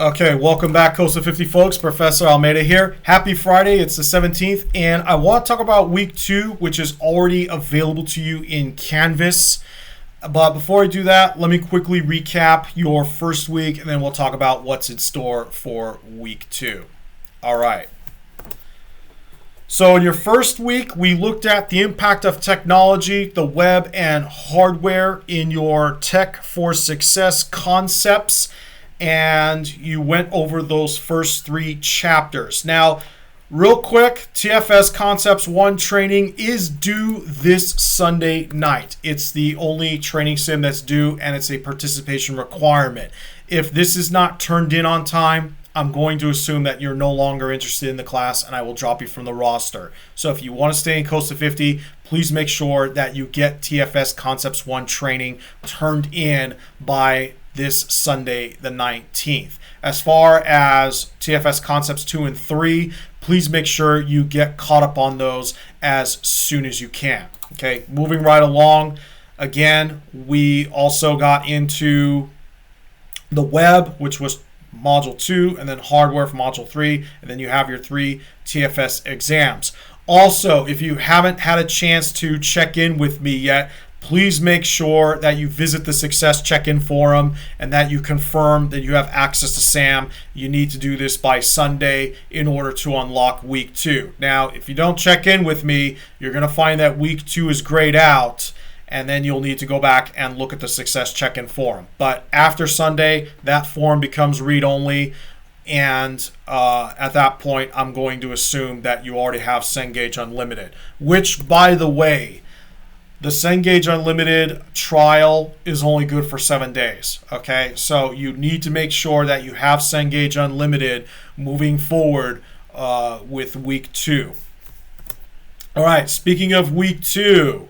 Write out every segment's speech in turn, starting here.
Okay, welcome back, COSA 50 folks. Professor Almeida here. Happy Friday. It's the 17th, and I want to talk about week 2, which is already available to you in Canvas. But before I do that, let me quickly recap your first week, and then we'll talk about what's in store for week 2. All right. So in your first week, we looked at the impact of technology, the web, and hardware in your Tech for Success concepts. And you went over those first 3 chapters. Now, real quick, TFS Concepts 1 training is due this Sunday night. It's the only training sim that's due, and it's a participation requirement. If this is not turned in on time, I'm going to assume that you're no longer interested in the class, and I will drop you from the roster. So if you want to stay in COSA 50, please make sure that you get TFS Concepts 1 training turned in by this Sunday, the 19th. As far as TFS Concepts 2 and 3, please make sure you get caught up on those as soon as you can. Okay, moving right along. Again, we also got into the web, which was Module 2, and then hardware for Module 3, and then you have your 3 TFS exams. Also, if you haven't had a chance to check in with me yet, please make sure that you visit the Success Check-In Forum and that you confirm that you have access to SAM. You need to do this by Sunday in order to unlock week 2. Now, if you don't check in with me, you're going to find that week 2 is grayed out, and then you'll need to go back and look at the Success Check-In Forum. But after Sunday, that forum becomes read-only, and at that point, I'm going to assume that you already have Cengage Unlimited, which, by the way, the Cengage Unlimited trial is only good for 7 days, okay? So you need to make sure that you have Cengage Unlimited moving forward with week 2. All right, speaking of week 2,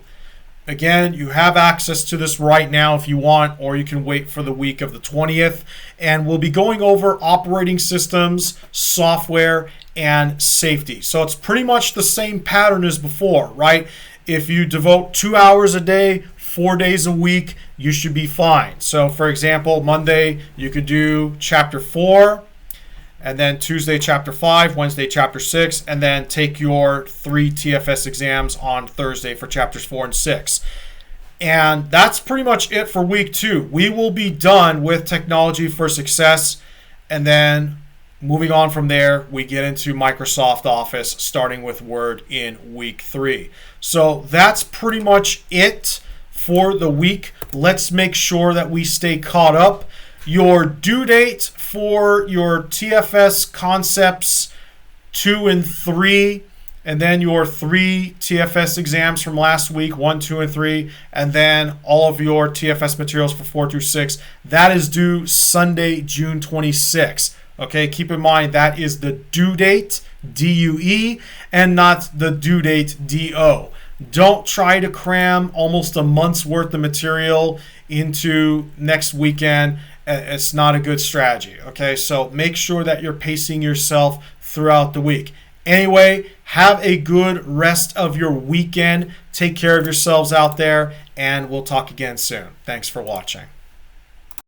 again, you have access to this right now if you want, or you can wait for the week of the 20th. And we'll be going over operating systems, software, and safety. So it's pretty much the same pattern as before, right? If you devote 2 hours a day, 4 days a week, you should be fine. So for example, Monday, you could do chapter 4, and then Tuesday, chapter 5, Wednesday, chapter 6, and then take your 3 TFS exams on Thursday for chapters 4 and 6. And that's pretty much it for week 2. We will be done with Technology for Success, and then moving on from there, we get into Microsoft Office, starting with Word in week 3. So that's pretty much it for the week. Let's make sure that we stay caught up. Your due date for your TFS Concepts 2 and 3, and then your 3 TFS exams from last week, 1, 2, and 3, and then all of your TFS materials for 4 through 6. That is due Sunday, June 26th. Okay, keep in mind that is the due date, D-U-E, and not the due date, D-O. Don't try to cram almost a month's worth of material into next weekend. It's not a good strategy, okay? So make sure that you're pacing yourself throughout the week. Anyway, have a good rest of your weekend. Take care of yourselves out there, and we'll talk again soon. Thanks for watching.